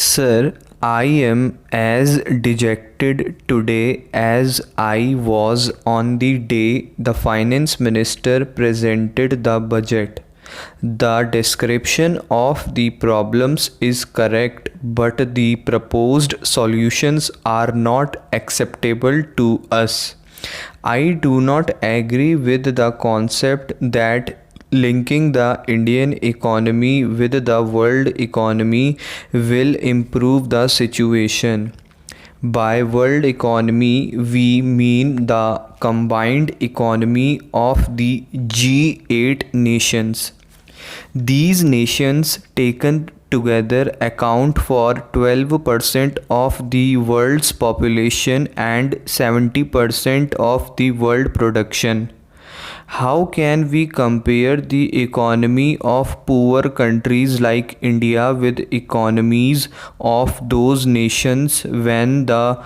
Sir, I am as dejected today as I was on the day the finance minister presented the budget. The description of the problems is correct, but the proposed solutions are not acceptable to us. I do not agree with the concept that linking the Indian economy with the world economy will improve the situation. By world economy, we mean the combined economy of the G8 nations. These nations taken together account for 12% of the world's population and 70% of the world production. How can we compare the economy of poor countries like India with economies of those nations when the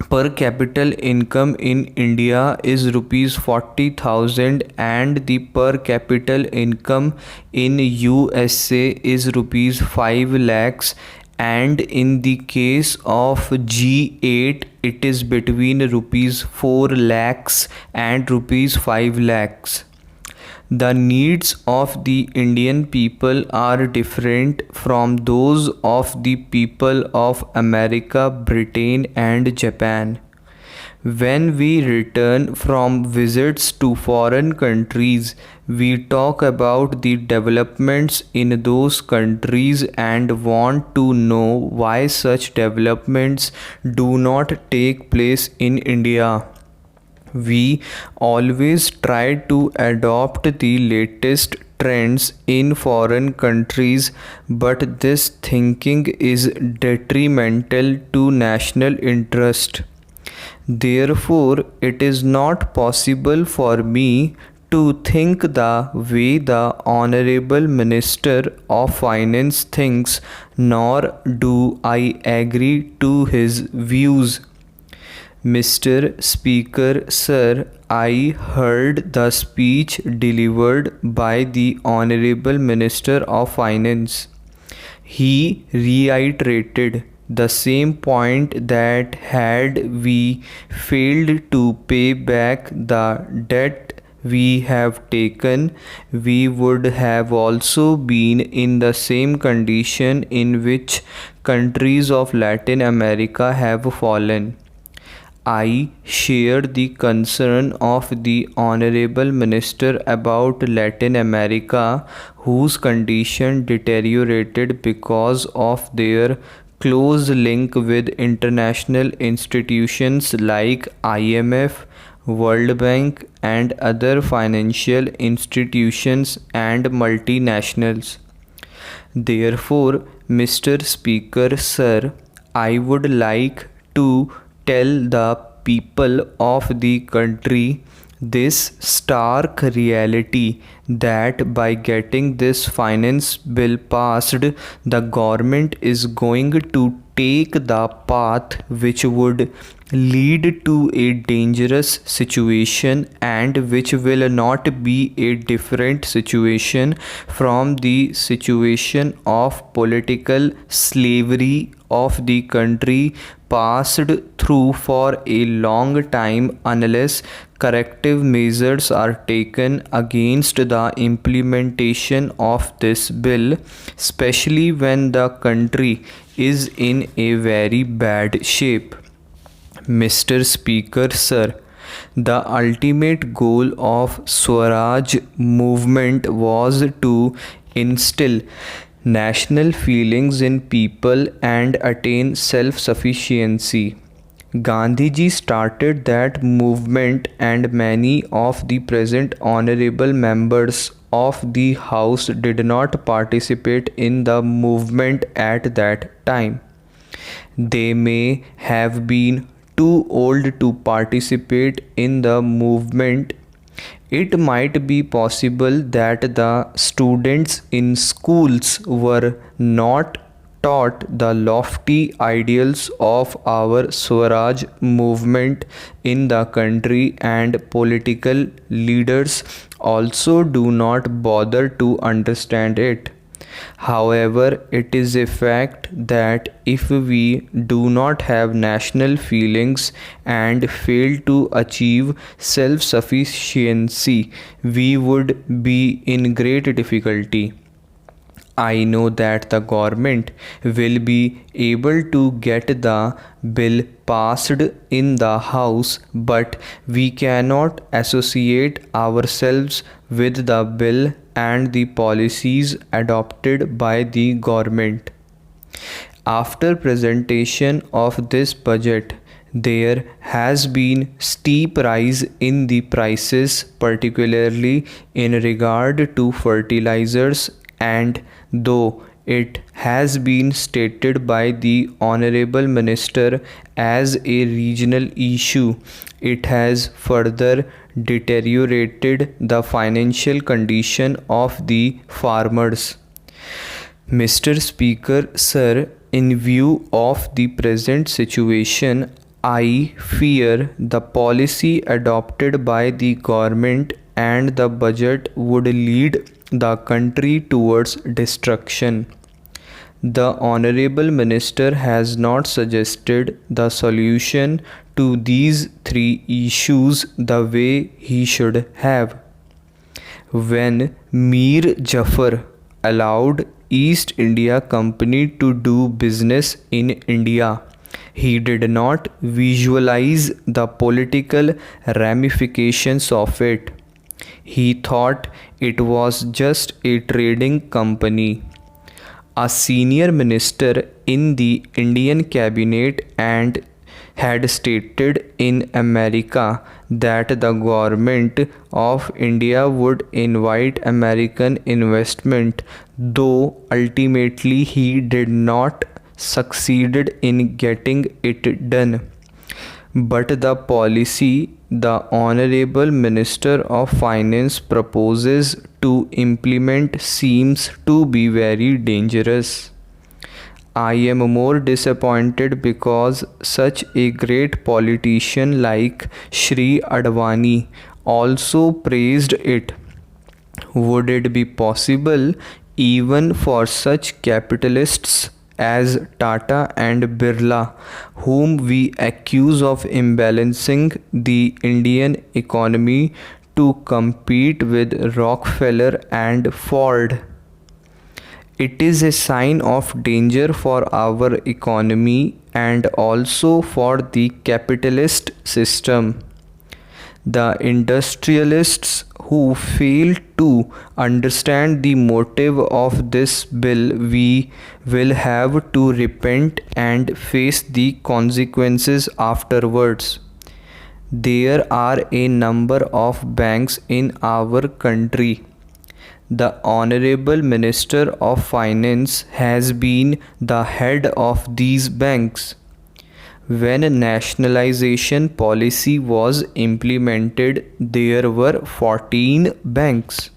per capita income in India is rupees 40,000 and the per capita income in USA is rupees 5 lakhs, and in the case of G8 it is between rupees 4 lakhs and rupees 5 lakhs. The needs of the Indian people are different from those of the people of America, Britain, and Japan. When we return from visits to foreign countries, we talk about the developments in those countries and want to know why such developments do not take place in India. We always try to adopt the latest trends in foreign countries, but this thinking is detrimental to national interest. Therefore, it is not possible for me to think the way the Honorable Minister of Finance thinks, nor do I agree to his views. Mr. Speaker, sir, I heard the speech delivered by the Honorable Minister of Finance. He reiterated the same point that had we failed to pay back the debt we have taken, we would have also been in the same condition in which countries of Latin America have fallen. I share the concern of the Honorable Minister about Latin America, whose condition deteriorated because of their close link with international institutions like IMF, World Bank, and other financial institutions and multinationals. Therefore, Mr. Speaker, sir, I would like to tell the people of the country this stark reality that by getting this finance bill passed, the government is going to take the path which would lead to a dangerous situation and which will not be a different situation from the situation of political slavery of the country passed through for a long time unless corrective measures are taken against the implementation of this bill, especially when the country is in a very bad shape. Mr. Speaker, sir, the ultimate goal of Swaraj movement was to instill national feelings in people and attain self-sufficiency. Gandhiji started that movement and many of the present honorable members of the House did not participate in the movement at that time. They may have been too old to participate in the movement. It might be possible that the students in schools were not taught the lofty ideals of our Swaraj movement in the country, and political leaders also do not bother to understand it. However, it is a fact that if we do not have national feelings and fail to achieve self sufficiency, we would be in great difficulty. I know that the government will be able to get the bill passed in the House, but we cannot associate ourselves with the bill and the policies adopted by the government. After presentation of this budget, there has been steep rise in the prices, particularly in regard to fertilizers, and though it has been stated by the Honorable Minister as a regional issue, it has further deteriorated the financial condition of the farmers. Mr. Speaker, sir, in view of the present situation, I fear the policy adopted by the government and the budget would lead the country towards destruction. The Honorable Minister has not suggested the solution to these three issues the way he should have. When Mir Jafar allowed East India Company to do business in India, he did not visualize the political ramifications of it. He thought it was just a trading company. A senior minister in the Indian cabinet and had stated in America that the government of India would invite American investment, though ultimately he did not succeeded in getting it done. But the policy the Honorable Minister of Finance proposes to implement seems to be very dangerous. I am more disappointed because such a great politician like Shri Advani also praised it. Would it be possible even for such capitalists as Tata and Birla, whom we accuse of imbalancing the Indian economy, to compete with Rockefeller and Ford? It is a sign of danger for our economy and also for the capitalist system. The industrialists who fail to understand the motive of this bill, we will have to repent and face the consequences afterwards. There are a number of banks in our country. The Honorable Minister of Finance has been the head of these banks. When nationalization policy was implemented, there were 14 banks.